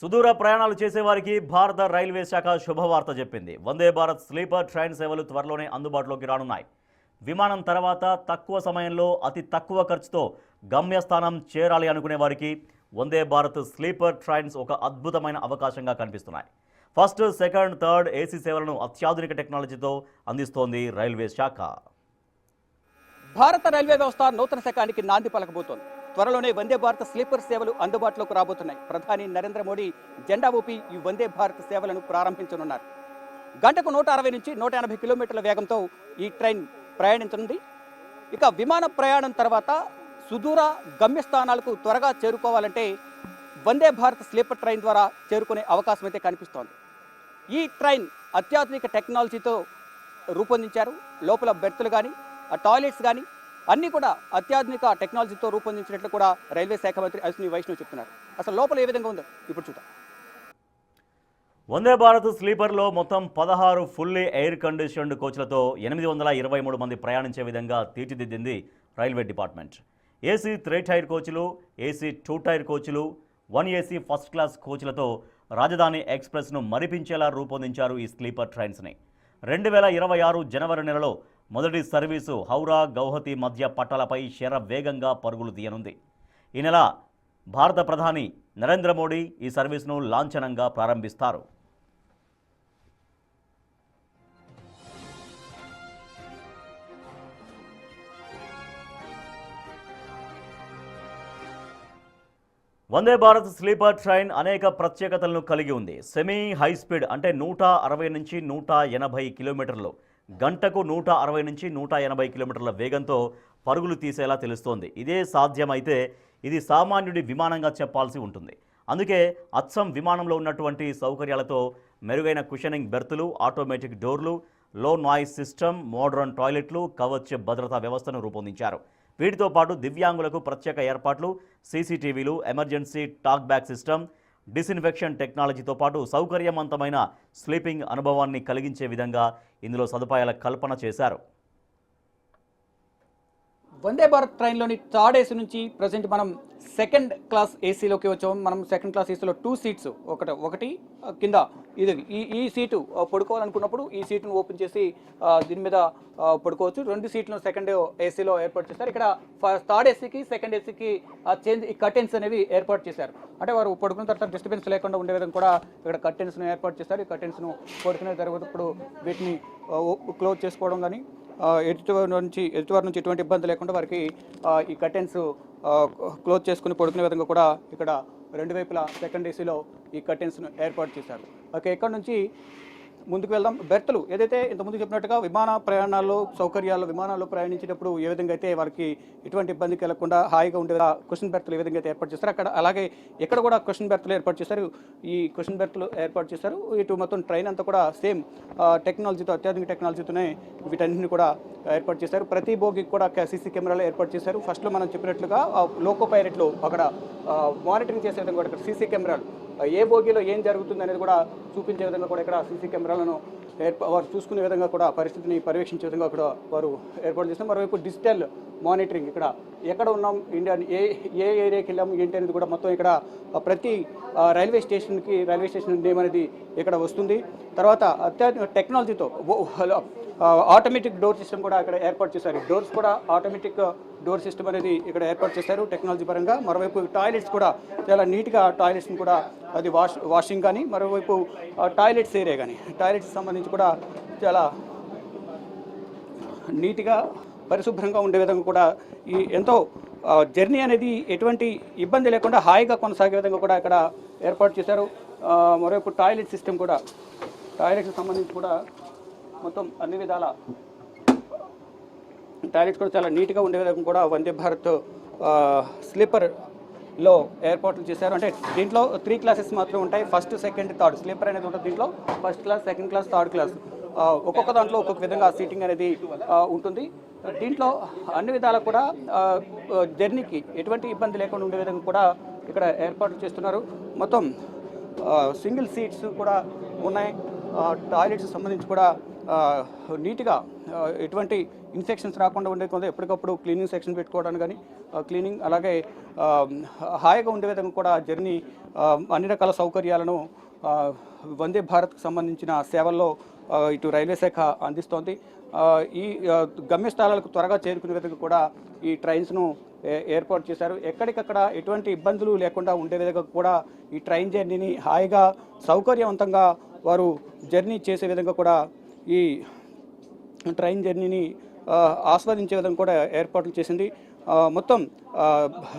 సుదూర ప్రయాణాలు చేసేవారికి భారత రైల్వే శాఖ శుభవార్త చెప్పింది. వందే భారత్ స్లీపర్ ట్రైన్ సేవలు త్వరలోనే అందుబాటులోకి రానున్నాయి. విమానం తర్వాత తక్కువ సమయంలో అతి తక్కువ ఖర్చుతో గమ్యస్థానం చేరాలి అనుకునే వారికి వందే భారత్ స్లీపర్ ట్రైన్స్ ఒక అద్భుతమైన అవకాశంగా కనిపిస్తున్నాయి. ఫస్ట్, సెకండ్, థర్డ్ ఏసీ సేవలను అత్యాధునిక టెక్నాలజీతో అందిస్తోంది రైల్వే శాఖ. భారత రైల్వే వ్యవస్థ నూతన శకానికి నాంది పలకబోతోంది. త్వరలోనే వందే భారత్ స్లీపర్ సేవలు అందుబాటులోకి రాబోతున్నాయి. ప్రధాని నరేంద్ర మోడీ జెండా ఊపి ఈ వందే భారత్ సేవలను ప్రారంభించనున్నారు. గంటకు 160 నుంచి 180 కిలోమీటర్ల వేగంతో ఈ ట్రైన్ ప్రయాణించనుంది. ఇక విమాన ప్రయాణం తర్వాత సుదూర గమ్యస్థానాలకు త్వరగా చేరుకోవాలంటే వందే భారత్ స్లీపర్ ట్రైన్ ద్వారా చేరుకునే అవకాశం అయితే కనిపిస్తోంది. ఈ ట్రైన్ అత్యాధునిక టెక్నాలజీతో రూపొందించారు. లోపల బెర్తులు కానీ టాయిలెట్స్ కానీ అన్నీ కూడా అత్యాధునిక టెక్నాలజీతో రూపొందించినట్లు కూడా రైల్వే శాఖ మంత్రి అశ్విని వైష్ణవ్ చెప్తున్నారు. అసలు లోపల ఏ విధంగా ఉందో ఇప్పుడు చూద్దాం. వందే భారత్ స్లీపర్లో మొత్తం 16 ఫుల్లీ ఎయిర్ కండిషన్డ్ కోచ్లతో 823 మంది ప్రయాణించే విధంగా తీర్చిదిద్దింది రైల్వే డిపార్ట్మెంట్. ఏసీ 3 టైర్ కోచ్లు, ఏసీ 2 టైర్ కోచ్లు, 1 ఏసీ ఫస్ట్ క్లాస్ కోచ్లతో రాజధాని ఎక్స్ప్రెస్ను మరిపించేలా రూపొందించారు ఈ స్లీపర్ ట్రైన్స్ని. 2026 జనవరి నెలలో మొదటి సర్వీసు హౌరా గౌహతి మధ్య పట్టాలపై శర వేగంగా పరుగులు తీయనుంది. ఈ నెల భారత ప్రధాని నరేంద్ర మోడీ ఈ సర్వీస్ను లాంఛనంగా ప్రారంభిస్తారు. వందే భారత్ స్లీపర్ ట్రైన్ అనేక ప్రత్యేకతలను కలిగి ఉంది. సెమీ హై స్పీడ్ అంటే 160 నుంచి 180 కిలోమీటర్లు, గంటకు 160 నుంచి 180 కిలోమీటర్ల వేగంతో పరుగులు తీసేలా తెలుస్తోంది. ఇదే సాధ్యమైతే ఇది సామాన్యుడి విమానంగా చెప్పాల్సి ఉంటుంది. అందుకే అచ్చం విమానంలో ఉన్నటువంటి సౌకర్యాలతో మెరుగైన కుషనింగ్ బెర్తులు, ఆటోమేటిక్ డోర్లు, లో నాయిస్ సిస్టమ్, మోడ్రన్ టాయిలెట్లు, కవచ్ భద్రతా వ్యవస్థను రూపొందించారు. వీటితో పాటు దివ్యాంగులకు ప్రత్యేక ఏర్పాట్లు, సీసీటీవీలు, emergency talk back system, disinfection టెక్నాలజీతో పాటు సౌకర్యవంతమైన స్లీపింగ్ అనుభవాన్ని కలిగించే విధంగా ఇందులో సదుపాయాల కల్పన చేశారు. వందే భారత్ ట్రైన్లోని థర్డ్ ఏసీ నుంచి ప్రజెంట్ మనం సెకండ్ క్లాస్ ఏసీలోకి వచ్చాము. మనం సెకండ్ క్లాస్ ఏసీలో 2 సీట్స్ ఒకటి కింద ఇది ఈ సీటు పడుకోవాలనుకున్నప్పుడు ఈ సీటును ఓపెన్ చేసి దీని మీద పడుకోవచ్చు. 2 సీట్లను సెకండ్ ఏసీలో ఏర్పాటు చేశారు. ఇక్కడ థర్డ్ ఏసీకి సెకండ్ ఏసీకి చేంజ్ ఈ కర్టెన్స్ అనేవి ఏర్పాటు చేశారు. అంటే వారు పడుకున్న తర్వాత డిస్టర్బెన్స్ లేకుండా ఉండే విధంగా కూడా ఇక్కడ కర్టెన్స్ను ఏర్పాటు చేశారు. ఈ కర్టెన్స్ను పడుకునే తర్వాత వీటిని క్లోజ్ చేసుకోవడం కానీ ఎదుటివారి నుంచి ఎటువంటి ఇబ్బంది లేకుండా వారికి ఈ కర్టెన్స్ క్లోజ్ చేసుకుని పడుకునే విధంగా కూడా ఇక్కడ 2 వైపులా సెకండ్ ఏసీలో ఈ కర్టెన్స్ను ఏర్పాటు చేశారు. ఓకే, ఇక్కడ నుంచి ముందుకు వెళ్దాం. బెర్తులు ఏదైతే ఇంతకుముందు చెప్పినట్టుగా విమాన ప్రయాణాల్లో సౌకర్యాలు, విమానాల్లో ప్రయాణించేటప్పుడు ఏ విధంగా అయితే వారికి ఎటువంటి ఇబ్బంది కలగకుండా హాయిగా ఉండే క్వశ్చన్ బెర్తులు ఏ విధంగా అయితే ఏర్పాటు చేస్తారు, అక్కడ అలాగే ఇక్కడ కూడా క్వశ్చన్ బెర్తులు ఏర్పాటు చేశారు. ఈ క్వశ్చన్ బెర్తులు ఏర్పాటు చేశారు. ఇటు మొత్తం ట్రైన్ అంతా కూడా సేమ్ టెక్నాలజీతో, అత్యాధునిక టెక్నాలజీతోనే వీటన్నింటిని కూడా ఏర్పాటు చేశారు. ప్రతి బోగికి కూడా సీసీ కెమెరాలు ఏర్పాటు చేశారు. ఫస్ట్లో మనం చెప్పినట్లుగా లోకో పైలట్లు అక్కడ మానిటరింగ్ చేసే విధంగా కూడా ఇక్కడ సీసీ కెమెరాలు, ఏ బోగిలో ఏం జరుగుతుంది అనేది కూడా చూపించే విధంగా కూడా ఇక్కడ సీసీ కెమెరాలను వారు చూసుకునే విధంగా కూడా పరిస్థితిని పర్యవేక్షించే విధంగా కూడా వారు ఏర్పాటు చేస్తారు. మరోవైపు డిజిటల్ మానిటరింగ్, ఇక్కడ ఎక్కడ ఉన్నాం, ఇండియా ఏ ఏరియాకి వెళ్ళాము ఏంటి అనేది కూడా మొత్తం ఇక్కడ ప్రతి రైల్వే స్టేషన్ నేమ్ అనేది ఇక్కడ వస్తుంది. తర్వాత అత్యాధునిక టెక్నాలజీతో ఆటోమేటిక్ డోర్ సిస్టమ్ కూడా ఇక్కడ ఏర్పాటు చేశారు. డోర్స్ కూడా ఆటోమేటిక్ డోర్ సిస్టమ్ అనేది ఇక్కడ ఏర్పాటు చేశారు టెక్నాలజీ పరంగా. మరోవైపు టాయిలెట్స్ కూడా చాలా నీట్గా టాయిలెట్స్ని కూడా అది వాషింగ్ కానీ, మరోవైపు టాయిలెట్స్ ఏరియా కానీ టాయిలెట్స్ సంబంధించి కూడా చాలా నీట్గా పరిశుభ్రంగా ఉండే విధంగా కూడా ఈ ఎంతో జర్నీ అనేది ఎటువంటి ఇబ్బంది లేకుండా హాయిగా కొనసాగే విధంగా కూడా ఇక్కడ ఏర్పాటు చేశారు. మరోవైపు టాయిలెట్ సిస్టమ్ కూడా, టాయిలెట్స్కి సంబంధించి కూడా మొత్తం అన్ని విధాల టాయిలెట్స్ కూడా చాలా నీట్గా ఉండే విధంగా కూడా వందే భారత్ స్లీపర్లో ఏర్పాట్లు చేశారు. అంటే దీంట్లో 3 క్లాసెస్ మాత్రం ఉంటాయి. ఫస్ట్, సెకండ్, థర్డ్ స్లీపర్ అనేది ఉంటుంది. దీంట్లో first class, second class, third class ఒక్కొక్క దాంట్లో ఒక్కొక్క విధంగా సీటింగ్ అనేది ఉంటుంది. దీంట్లో అన్ని విధాలు కూడా జర్నీకి ఎటువంటి ఇబ్బంది లేకుండా ఉండే విధంగా కూడా ఇక్కడ ఏర్పాట్లు చేస్తున్నారు. మొత్తం సింగిల్ సీట్స్ కూడా ఉన్నాయి. టాయిలెట్స్ సంబంధించి కూడా నీట్గా ఎటువంటి ఇన్ఫెక్షన్స్ రాకుండా ఉండే కొంత ఎప్పటికప్పుడు క్లీనింగ్ సెక్షన్ పెట్టుకోవడానికి కానీ క్లీనింగ్ అలాగే హాయిగా ఉండే విధంగా కూడా జర్నీ అన్ని రకాల సౌకర్యాలను వందే భారత్కు సంబంధించిన సేవల్లో ఇటు రైల్వే శాఖ అందిస్తోంది. ఈ గమ్యస్థానాలకు త్వరగా చేరుకునే విధంగా కూడా ఈ ట్రైన్స్ను ఏర్పాటు చేశారు. ఎక్కడికక్కడ ఎటువంటి ఇబ్బందులు లేకుండా ఉండే విధంగా కూడా ఈ ట్రైన్ జర్నీని హాయిగా సౌకర్యవంతంగా వారు జర్నీ చేసే విధంగా కూడా ఈ ట్రైన్ జర్నీని ఆస్వాదించే విధంగా కూడా ఏర్పాట్లు చేసింది. మొత్తం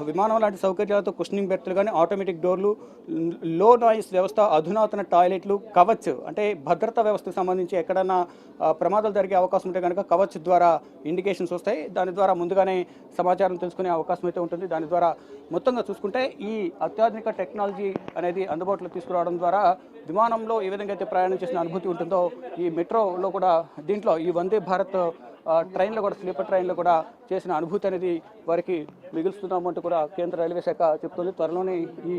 విమానం లాంటి సౌకర్యాలతో కుషనింగ్ బెర్తులు కానీ ఆటోమేటిక్ డోర్లు, లో నాయిస్ వ్యవస్థ, అధునాతన టాయిలెట్లు, కవచ్ అంటే భద్రతా వ్యవస్థకు సంబంధించి ఎక్కడన్నా ప్రమాదాలు జరిగే అవకాశం ఉంటే కనుక కవచ్ ద్వారా ఇండికేషన్స్ వస్తాయి. దాని ద్వారా ముందుగానే సమాచారం తెలుసుకునే అవకాశం అయితే ఉంటుంది. దాని ద్వారా మొత్తంగా చూసుకుంటే ఈ అత్యాధునిక టెక్నాలజీ అనేది అందుబాటులో తీసుకురావడం ద్వారా విమానంలో ఏ విధంగా అయితే ప్రయాణం చేసిన అనుభూతి ఉంటుందో ఈ మెట్రోలో కూడా దీంట్లో ఈ వందే భారత్ ట్రైన్లో కూడా స్లీపర్ ట్రైన్లో కూడా చేసిన అనుభూతి అనేది వారికి మిగులుస్తున్నామంటూ కూడా కేంద్ర రైల్వే శాఖ చెప్తుంది. త్వరలోనే ఈ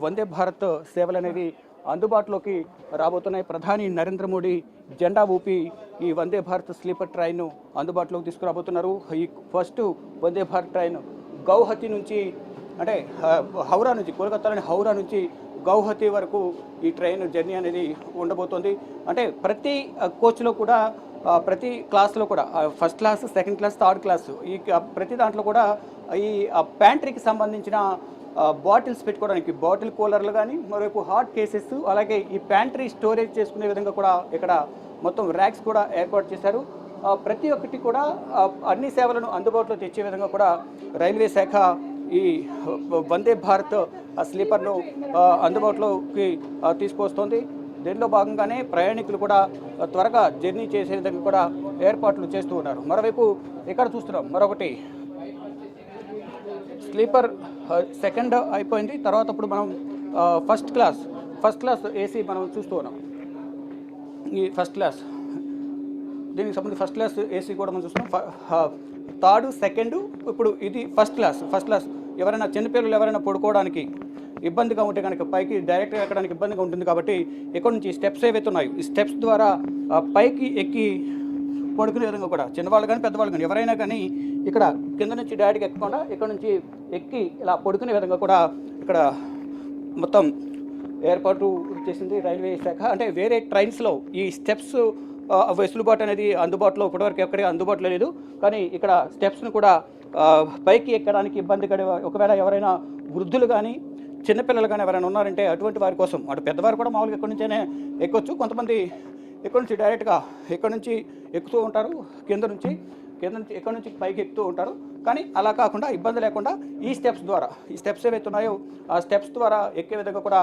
వందే భారత్ సేవలు అనేవి అందుబాటులోకి రాబోతున్నాయి. ప్రధాని నరేంద్ర మోడీ జెండా ఊపి ఈ వందే భారత్ స్లీపర్ ట్రైన్ను అందుబాటులోకి తీసుకురాబోతున్నారు. ఈ ఫస్ట్ వందే భారత్ ట్రైన్ గౌహతి నుంచి అంటే హౌరా నుంచి, కోల్కతాలోని హౌరా నుంచి గౌహతి వరకు ఈ ట్రైన్ జర్నీ అనేది ఉండబోతోంది. అంటే ప్రతి కోచ్లో కూడా ప్రతి క్లాస్లో కూడా first class, second class, third class ఈ ప్రతి దాంట్లో కూడా ఈ ప్యాంట్రీకి సంబంధించిన బాటిల్స్ పెట్టుకోవడానికి బాటిల్ కూలర్లు కానీ, మరోవైపు హాట్ కేసెస్, అలాగే ఈ ప్యాంట్రీ స్టోరేజ్ చేసుకునే విధంగా కూడా ఇక్కడ మొత్తం ర్యాక్స్ కూడా ఏర్పాటు చేశారు. ప్రతి ఒక్కటి కూడా అన్ని సేవలను అందుబాటులో తెచ్చే విధంగా కూడా రైల్వే శాఖ ఈ వందే భారత్ స్లీపర్ను అందుబాటులోకి తీసుకొస్తోంది. దీనిలో భాగంగానే ప్రయాణికులు కూడా త్వరగా జర్నీ చేసే విధంగా కూడా ఏర్పాట్లు చేస్తూ ఉన్నారు. మరోవైపు ఇక్కడ చూస్తున్నాం మరొకటి స్లీపర్ సెకండ్ అయిపోయింది. తర్వాత ఇప్పుడు మనం ఫస్ట్ క్లాస్ ఏసీ మనం చూస్తూ ఉన్నాం. ఈ ఫస్ట్ క్లాస్ దీనికి సంబంధించి ఫస్ట్ క్లాస్ ఏసీ కూడా మనం చూస్తున్నాం. థర్డ్, సెకండ్, ఇప్పుడు ఇది ఫస్ట్ క్లాస్ ఎవరైనా చిన్నపిల్లలు ఎవరైనా పడుకోవడానికి ఇబ్బందిగా ఉంటే కనుక పైకి డైరెక్ట్గా ఎక్కడానికి ఇబ్బందిగా ఉంటుంది కాబట్టి ఇక్కడ నుంచి స్టెప్స్ ఏవైతే ఉన్నాయో ఈ స్టెప్స్ ద్వారా పైకి ఎక్కి పడుకునే విధంగా కూడా చిన్నవాళ్ళు కానీ పెద్దవాళ్ళు కానీ ఎవరైనా కానీ ఇక్కడ కింద నుంచి డైరెక్ట్గా ఎక్కకుండా ఇక్కడ నుంచి ఎక్కి ఇలా పడుకునే విధంగా కూడా ఇక్కడ మొత్తం ఏర్పాటు చేసింది రైల్వే శాఖ. అంటే వేరే ట్రైన్స్లో ఈ స్టెప్స్ వెసులుబాటు అనేది అందుబాటులో ఇప్పటివరకు ఎక్కడికి అందుబాటులో లేదు. కానీ ఇక్కడ స్టెప్స్ను కూడా పైకి ఎక్కడానికి ఇబ్బంది ఒకవేళ ఎవరైనా వృద్ధులు కానీ చిన్నపిల్లలు కానీ ఎవరైనా ఉన్నారంటే అటువంటి వారి కోసం అటు పెద్దవారు కూడా మామూలుగా ఎక్కడి నుంచైనా ఎక్కొచ్చు. కొంతమంది ఎక్కడి నుంచి డైరెక్ట్గా ఎక్కడి నుంచి ఎక్కుతూ ఉంటారు, కింద నుంచి ఎక్కడి నుంచి పైకి ఎక్కుతూ ఉంటారు. కానీ అలా కాకుండా ఇబ్బంది లేకుండా ఈ స్టెప్స్ ఏవైతే ఉన్నాయో ఆ స్టెప్స్ ద్వారా ఎక్కే విధంగా కూడా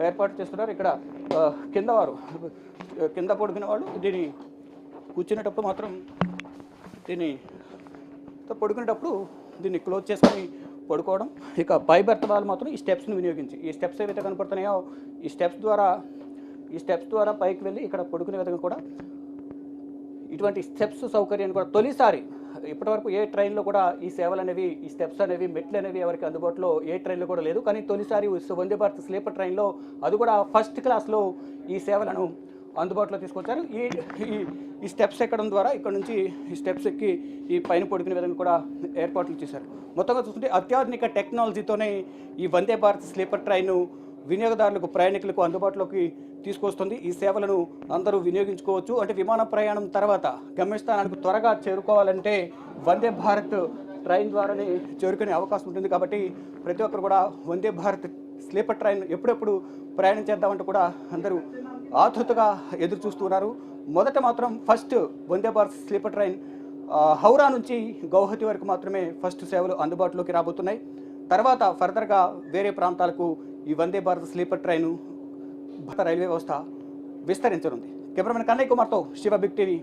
ఏర్పాటు చేస్తున్నారు. ఇక్కడ కింద పడుకునే వాళ్ళు దీన్ని కూర్చునేటప్పుడు మాత్రం దీన్ని క్లోజ్ చేసుకొని పడుకోవడం. ఇక పై బెర్త్ వాళ్ళు మాత్రం ఈ స్టెప్స్ని వినియోగించి ఈ స్టెప్స్ ఏవైతే కనపడుతున్నాయో ఈ స్టెప్స్ ద్వారా పైకి వెళ్ళి ఇక్కడ పడుకునే విధంగా కూడా ఇటువంటి స్టెప్స్ సౌకర్యాన్ని కూడా తొలిసారి ఇప్పటివరకు ఏ ట్రైన్లో కూడా ఈ సేవలు అనేవి ఈ స్టెప్స్ అనేవి మెట్లు అనేవి ఎవరికి అందుబాటులో ఏ ట్రైన్లో కూడా లేదు. కానీ తొలిసారి వందే భారత్ స్లీపర్ ట్రైన్లో అది కూడా ఫస్ట్ క్లాస్లో ఈ సేవలను అందుబాటులో తీసుకొచ్చారు. ఈ స్టెప్స్ ఎక్కడం ద్వారా ఇక్కడ నుంచి ఈ స్టెప్స్ ఎక్కి ఈ పైన పడుకునే విధంగా కూడా ఏర్పాట్లు చేశారు. మొత్తంగా చూస్తుంటే అత్యాధునిక టెక్నాలజీతోనే ఈ వందే భారత్ స్లీపర్ ట్రైన్ వినియోగదారులకు, ప్రయాణికులకు అందుబాటులోకి తీసుకొస్తుంది. ఈ సేవలను అందరూ వినియోగించుకోవచ్చు. అంటే విమాన ప్రయాణం తర్వాత గమ్యస్థానానికి త్వరగా చేరుకోవాలంటే వందే భారత్ ట్రైన్ ద్వారానే చేరుకునే అవకాశం ఉంటుంది. కాబట్టి ప్రతి ఒక్కరు కూడా వందే భారత్ స్లీపర్ ట్రైన్ ఎప్పుడెప్పుడు ప్రయాణం చేద్దామంటే కూడా అందరూ ఆతృతగా ఎదురు చూస్తున్నారు. మొదట మాత్రం ఫస్ట్ వందే భారత్ స్లీపర్ ట్రైన్ హౌరా నుంచి గౌహతి వరకు మాత్రమే ఫస్ట్ సేవలు అందుబాటులోకి రాబోతున్నాయి. తర్వాత ఫర్దర్గా వేరే ప్రాంతాలకు ఈ వందే భారత్ స్లీపర్ ట్రైను భారత రైల్వే వ్యవస్థ విస్తరించనుంది. కెమెరామెన్ కన్నయ్య కుమార్తో Shiva, big TV,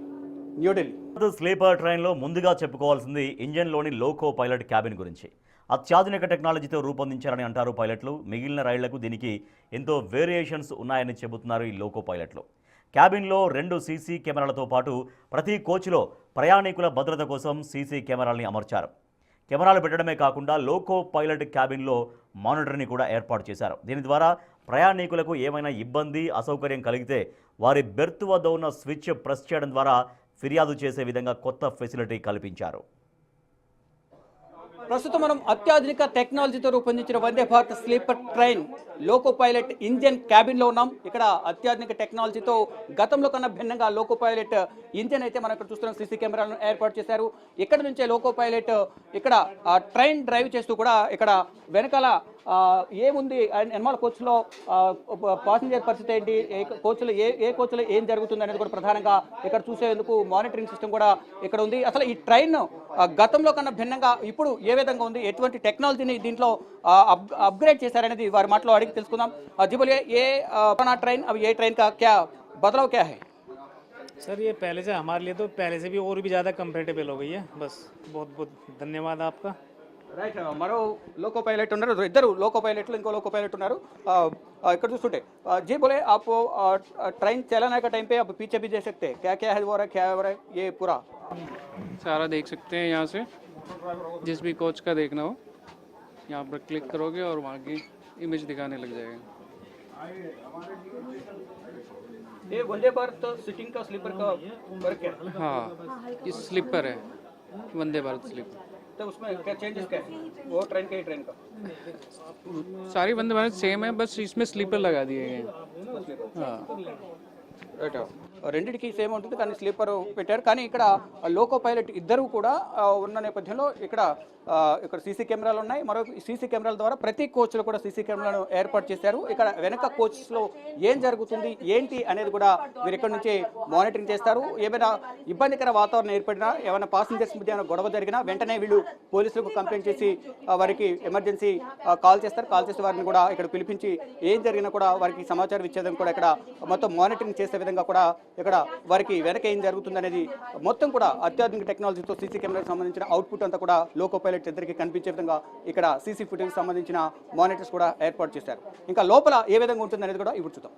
New Delhi. Sleeper ట్రైన్లో ముందుగా చెప్పుకోవాల్సింది ఇంజన్లోని లోకో పైలట్ క్యాబిన్ గురించి. అత్యాధునిక టెక్నాలజీతో రూపొందించారని అంటారు పైలట్లు. మిగిలిన రైళ్లకు దీనికి ఎంతో వేరియేషన్స్ ఉన్నాయని చెబుతున్నారు ఈ లోకో పైలట్లు. క్యాబిన్లో 2 సీసీ కెమెరాలతో పాటు ప్రతి కోచ్లో ప్రయాణికుల భద్రత కోసం సీసీ కెమెరాల్ని అమర్చారు. కెమెరాలు పెట్టడమే కాకుండా లోకో పైలట్ క్యాబిన్లో మానిటర్ని కూడా ఏర్పాటు చేశారు. దీని ద్వారా ప్రయాణికులకు ఏమైనా ఇబ్బంది అసౌకర్యం కలిగితే వారి బెర్త్ వద్ద ఉన్న స్విచ్ ప్రెస్ చేయడం ద్వారా ఫిర్యాదు చేసే విధంగా కొత్త ఫెసిలిటీ కల్పించారు. ప్రస్తుతం మనం అత్యాధునిక టెక్నాలజీతో రూపొందించిన Vande Bharat sleeper train loco pilot engine క్యాబిన్లో ఉన్నాం. ఇక్కడ అత్యాధునిక టెక్నాలజీతో గతంలో కన్నా భిన్నంగా లోకో పైలట్ ఇంజన్ అయితే మనం ఇక్కడ చూస్తున్నాం. సీసీ కెమెరాలను ఏర్పాటు చేశారు. ఇక్కడ నుంచే లోకో పైలట్ ఇక్కడ ట్రైన్ డ్రైవ్ చేస్తూ కూడా ఇక్కడ వెనకాల ఏముంది ఎన్మాల్ కోచ్లో పాసింజర్ పరిస్థితి ఏంటి, కోచ్లో ఏ కోచ్లో ఏం జరుగుతుంది అనేది కూడా ప్రధానంగా ఇక్కడ చూసేందుకు మానిటరింగ్ సిస్టమ్ కూడా ఇక్కడ ఉంది. అసలు ఈ ట్రైన్ గతంలో కన్నా భిన్నంగా ఇప్పుడు ఏ విధంగా ఉంది, ఎటువంటి టెక్నాలజీని దీంట్లో అప్గ్రేడ్ చేశారనేది వారి మాటలో అడిగి తెలుసుకుందాం. जी बोलिए ये पुराना ट्रेन अब ये ट्रेन का क्या बदलाव क्या है? सर ये पहले से हमारे लिए तो पहले से भी और भी ज़्यादा कंफर्टेबल हो गई है. बस बहुत बहुत धन्यवाद आपका. రైట్ మరో లోకో పైలట్ ఉన్నారు, ఇద్దరు లోకో పైలట్లు ఇంకో లోకో పైలట్ ఉన్నారు. ఇక్కడ చూస్తుంటే जी बोले आप ट्रेन चलाने का टाइम पे आप पीछे भी देख सकते हैं क्या क्या है वो रहा क्या हो रहा है ये पूरा सारा देख सकते हैं यहाँ से. जिस भी कोच का देखना हो यहाँ पर क्लिक करोगे और वहाँ की इमेज दिखाने लग जाएगा. ये वंदे भारत सिटिंग का स्लीपर का फर्क है. हाँ ये स्लीपर है, वंदे भारत स्लीपर. तो उसमें क्या चेंजेस क्या है वो ट्रेन का ही ट्रेन का? सारी वंदे भारत सेम है, बस इसमें स्लीपर लगा दिए गए हैं. हाँ రైట్ రెండింటికి సేమ్ ఉంటుంది కానీ స్లీపర్ పెట్టారు. కానీ ఇక్కడ లోకో పైలట్ ఇద్దరు కూడా ఉన్న నేపథ్యంలో ఇక్కడ సీసీ కెమెరాలు ఉన్నాయి. మరో సీసీ కెమెరాల ద్వారా ప్రతి కోచ్లో కూడా సీసీ కెమెరాలను ఏర్పాటు చేశారు. ఇక్కడ వెనక కోచ్లో ఏం జరుగుతుంది ఏంటి అనేది కూడా మీరు ఇక్కడ నుంచి మానిటరింగ్ చేస్తారు. ఏమైనా ఇబ్బందికర వాతావరణం ఏర్పడినా, ఏమైనా పాసింజర్స్ మధ్య ఏమైనా గొడవ జరిగినా వెంటనే వీళ్ళు పోలీసులకు కంప్లైంట్ చేసి వారికి ఎమర్జెన్సీ కాల్ చేస్తారు. కాల్ చేసి వారిని కూడా ఇక్కడ పిలిపించి ఏం జరిగినా కూడా వారికి సమాచారం ఇచ్చేదని కూడా ఇక్కడ మొత్తం మానిటరింగ్ చేసే విధంగా కూడా ఇక్కడ వారికి వెనక ఏం జరుగుతుంది అనేది మొత్తం కూడా అత్యాధునిక టెక్నాలజీతో సీసీ కెమెరాకి సంబంధించిన అవుట్పుట్ అంతా కూడా లోకో పైలట్ ఇద్దరికి కనిపించే విధంగా ఇక్కడ సీసీ ఫుటేజ్ సంబంధించిన మానిటర్స్ కూడా ఏర్పాటు చేశారు. ఇంకా లోపల ఏ విధంగా ఉంటుంది అనేది కూడా ఇప్పుడు చూద్దాం.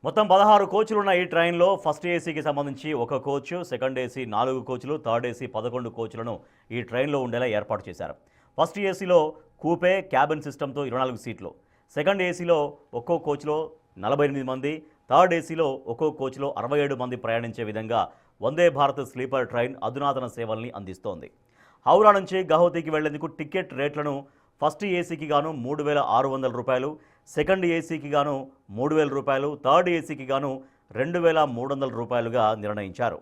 మొత్తం 16 కోచ్లు ఉన్న ఈ ట్రైన్లో ఫస్ట్ ఏసీకి సంబంధించి ఒక కోచ్, సెకండ్ ఏసీ 4 కోచ్లు, థర్డ్ ఏసీ 11 కోచ్లను ఈ ట్రైన్లో ఉండేలా ఏర్పాటు చేశారు. ఫస్ట్ ఏసీలో కూపే క్యాబిన్ సిస్టంతో 24 సీట్లు, సెకండ్ ఏసీలో ఒక్కో కోచ్లో 48 మంది, థర్డ్ ఏసీలో ఒక్కో కోచ్లో 67 మంది ప్రయాణించే విధంగా వందే భారత్ స్లీపర్ ట్రైన్ అధునాతన సేవల్ని అందిస్తోంది. హౌరా నుంచి గౌహతికి వెళ్లేందుకు టికెట్ రేట్లను ఫస్ట్ ఏసీకి గాను 3,600 రూపాయలు, సెకండ్ ఏసీకి గాను 3,000 రూపాయలు, థర్డ్ ఏసీకి గాను 2,300 రూపాయలుగా నిర్ణయించారు.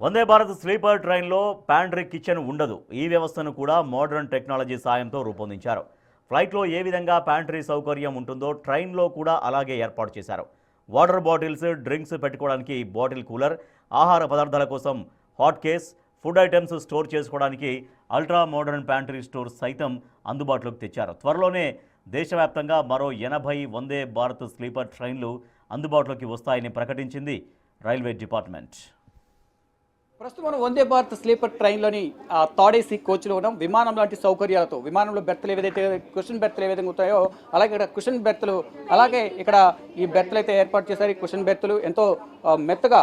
వందే భారత్ స్లీపర్ ట్రైన్లో ప్యాంట్రీ కిచెన్ ఉండదు. ఈ వ్యవస్థను కూడా మోడర్న్ టెక్నాలజీ సాయంతో రూపొందించారు. ఫ్లైట్లో ఏ విధంగా ప్యాంట్రీ సౌకర్యం ఉంటుందో ట్రైన్లో కూడా అలాగే ఏర్పాటు చేశారు. వాటర్ బాటిల్స్, డ్రింక్స్ పెట్టుకోవడానికి బాటిల్ కూలర్, ఆహార పదార్థాల కోసం hot case, food items store చేసుకోవడానికి అల్ట్రా మోడర్న్ ప్యాంట్రీ స్టోర్ సైతం అందుబాటులోకి తెచ్చారు. త్వరలోనే దేశవ్యాప్తంగా మరో 80 వందే భారత్ స్లీపర్ ట్రైన్లు అందుబాటులోకి వస్తాయని ప్రకటించింది రైల్వే డిపార్ట్మెంట్. ప్రస్తుతం మనం వందే భారత్ స్లీపర్ ట్రైన్లోని థర్డ్ ఏసీ కోచ్లో ఉన్నాం. విమానం లాంటి సౌకర్యాలతో విమానంలో బెర్త్లు ఏదైతే కుషన్ బెర్త్లు ఏ విధంగా ఉంటాయో అలాగే ఇక్కడ కుషన్ బెర్త్లు, అలాగే ఇక్కడ ఈ బెర్త్లు అయితే ఏర్పాటు చేశారు. ఈ కుషన్ బెర్త్లు ఎంతో మెత్తగా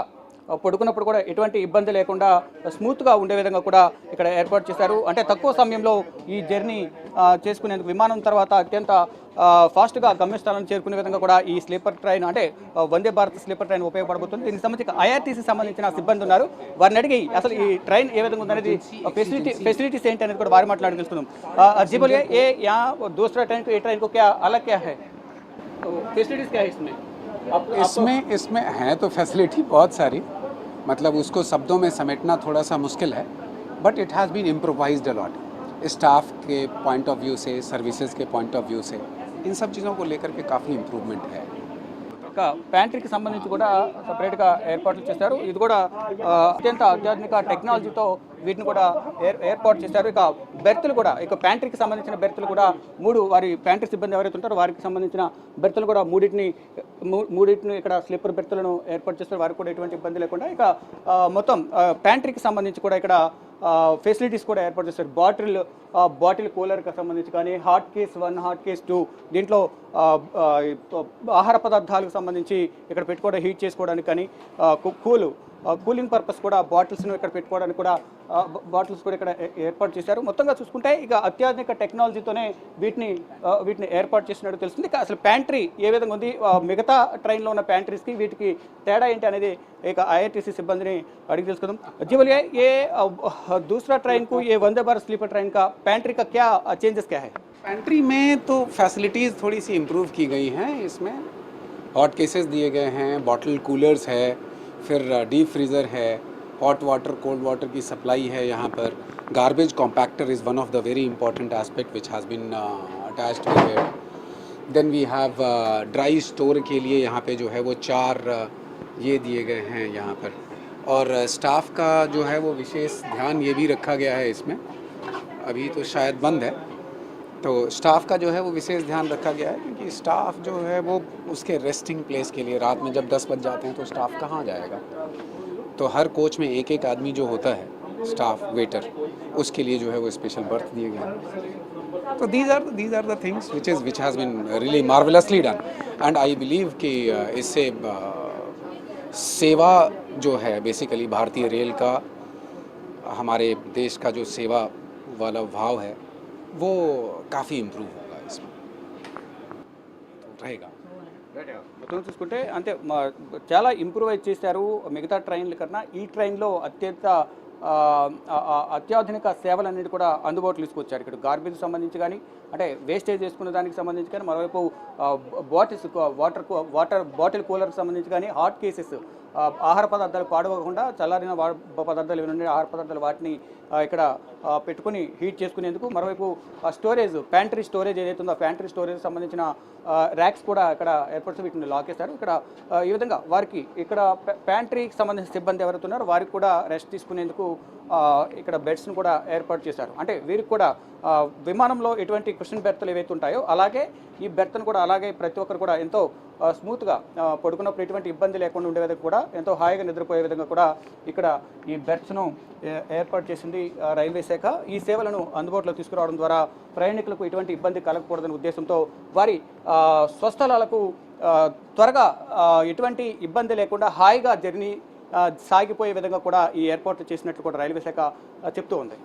పడుకున్నప్పుడు కూడా ఎటువంటి ఇబ్బంది లేకుండా స్మూత్గా ఉండే విధంగా కూడా ఇక్కడ ఏర్పాటు చేశారు. అంటే తక్కువ సమయంలో ఈ జర్నీ చేసుకునేందుకు విమానం తర్వాత అత్యంత ఫాస్ట్గా గమ్యస్థానాన్ని చేరుకునే విధంగా కూడా ఈ స్లీపర్ ట్రైన్ అంటే వందే భారత్ స్లీపర్ ట్రైన్ ఉపయోగపడబోతుంది. దీనికి సంబంధించి ఐఆర్టీసీ సంబంధించిన సిబ్బంది ఉన్నారు. వారిని అడిగి అసలు ఈ ట్రైన్ ఏ విధంగా ఉందనేది ఫెసిలిటీస్ ఏంటి అనేది కూడా వారి మాట్లాడి తెలుసుకుందాం. जी बोलिए ये यहाँ दूसरा ट्रेन को ये ट्रेन को क्या अलग क्या है, फैसिलिटीज क्या है इसमें हैं तो फैसिलिटी बहुत सारी, मतलब उसको शब्दों में समेटना थोड़ा सा मुश्किल है, but it has been improvised a lot. Staff के पॉइंट ऑफ व्यू से, सर्विसेज के पॉइंट ऑफ व्यू से इन सब चीज़ों को लेकर के काफ़ी इम्प्रूवमेंट है. ప్యాంట్రీకి సంబంధించి కూడా సపరేట్గా ఏర్పాట్లు చేశారు. ఇది కూడా అత్యంత అత్యాధునిక టెక్నాలజీతో వీటిని కూడా ఏర్పాటు చేశారు. ఇక బెర్తులు కూడా ఇక ప్యాంట్రీకి సంబంధించిన బెర్తులు కూడా వారి ప్యాంట్రీ సిబ్బంది ఎవరైతే ఉంటారో వారికి సంబంధించిన బెర్తులు కూడా మూడింటిని ఇక్కడ స్లీపర్ బెర్తులను ఏర్పాటు చేస్తారు. వారికి కూడా ఎటువంటి ఇబ్బంది లేకుండా ఇక మొత్తం ప్యాంట్రీకి సంబంధించి కూడా ఇక్కడ ఫెసిలిటీస్ కూడా ఏర్పాటు చేస్తారు. బాటిల్ కూలర్కి సంబంధించి కానీ హాట్ కేస్ 1, హాట్ కేస్ 2, దీంట్లో ఆహార పదార్థాలకు సంబంధించి ఇక్కడ పెట్టుకోవడం, హీట్ చేసుకోవడానికి కానీ కూలింగ్ పర్పస్ కూడా బాటిల్స్ను ఇక్కడ పెట్టుకోవడానికి కూడా బాటిల్స్ కూడా ఇక్కడ ఏర్పాటు చేశారు. మొత్తంగా చూసుకుంటే ఇక అత్యాధునిక టెక్నాలజీతోనే వీటిని ఏర్పాటు చేసినట్టు తెలుస్తుంది. ఇక అసలు ప్యాంట్రీ ఏ విధంగా ఉంది, మిగతా ట్రైన్లో ఉన్న ప్యాంట్రీస్కి వీటికి తేడా ఏంటి అనేది ఇక IRTC సిబ్బందిని అడిగి తెలుసుకుందాం. जी बोलिए, ये दूसरा ट्रेन को ये वंदे भारत स्लीपर ट्रेन का पैंट्री का क्या चेंजेस क्या है? पेंट्री में तो फैसिलिटीज़ थोड़ी सी इम्प्रूव की गई हैं. इसमें हॉट केसेस दिए गए हैं, बॉटल कूलर्स है, फिर डीप फ्रीज़र है, हॉट वाटर कोल्ड वाटर की सप्लाई है यहाँ पर. Garbage compactor is one of the very important aspect which has been attached with it. Then we have dry store के लिए यहाँ पे जो है वो 4 ये दिए गए हैं यहाँ पर. और स्टाफ का जो है वो विशेष ध्यान ये भी रखा गया है इसमें. अभी तो शायद बंद है, तो स्टाफ का जो है वो विशेष ध्यान रखा गया है, क्योंकि स्टाफ जो है वो उसके रेस्टिंग प्लेस के लिए रात में जब 10 बज जाते हैं तो स्टाफ कहाँ जाएगा. तो हर कोच में एक एक आदमी जो होता है स्टाफ वेटर, उसके लिए जो है वो स्पेशल बर्थ दिए गए हैं. तो these are the things which has been really marvelously done. And I believe कि इससे सेवा जो है बेसिकली भारतीय रेल का, हमारे देश का जो सेवा वाला भाव है वो काफ़ी इम्प्रूव होगा इसमें, तो रहेगा. మొత్తం చూసుకుంటే అంటే చాలా ఇంప్రూవైజ్ చేశారు మిగతా ట్రైన్ల కన్నా. ఈ ట్రైన్లో అత్యాధునిక సేవలన్నిటి కూడా అందుబాటులో తీసుకొచ్చారు. ఇక్కడ గార్బేజ్ సంబంధించి కానీ, అంటే వేస్టేజ్ చేసుకునే దానికి సంబంధించి కానీ, మరోవైపు బాటిల్స్ వాటర్ బాటిల్ కూలర్కి సంబంధించి కానీ, హాట్ కేసెస్ ఆహార పదార్థాలు పాడవకుండా చల్లారిన పదార్థాలు ఏమైనా ఆహార పదార్థాలు వాటిని ఇక్కడ పెట్టుకుని హీట్ చేసుకునేందుకు, మరోవైపు స్టోరేజ్ ప్యాంట్రీ స్టోరేజ్ ఏదైతే ఉందో ఆ ప్యాంట్రీ స్టోరేజ్ సంబంధించిన ర్యాక్స్ కూడా ఇక్కడ ఏర్పరిచి వీటిని లాక్ చేస్తారు. ఇక్కడ ఈ విధంగా వారికి ఇక్కడ ప్యాంట్రీకి సంబంధించిన సిబ్బంది ఎవరైతే ఉన్నారో వారికి కూడా రెస్ట్ తీసుకునేందుకు ఇక్కడ బెడ్స్ను కూడా ఏర్పాటు చేశారు. అంటే వీరికి కూడా విమానంలో ఎటువంటి కుషన్ బెర్తలు ఏవైతే ఉంటాయో అలాగే ఈ బెర్త్ను కూడా అలాగే ప్రతి ఒక్కరు కూడా ఎంతో స్మూత్గా పడుకున్నప్పుడు ఎటువంటి ఇబ్బంది లేకుండా ఉండే విధంగా కూడా ఎంతో హాయిగా నిద్రపోయే విధంగా కూడా ఇక్కడ ఈ బెర్త్స్ను ఏర్పాటు చేసింది రైల్వే శాఖ. ఈ సేవలను అందుబాటులో తీసుకురావడం ద్వారా ప్రయాణికులకు ఎటువంటి ఇబ్బంది కలగకూడదనే ఉద్దేశంతో వారి స్వస్థలాలకు త్వరగా ఎటువంటి ఇబ్బంది లేకుండా హాయిగా జర్నీ సాగిపోయే విధంగా కూడా ఈ ఏర్పాట్లు చేసినట్లు కూడా రైల్వే శాఖ చెప్తూ ఉంది.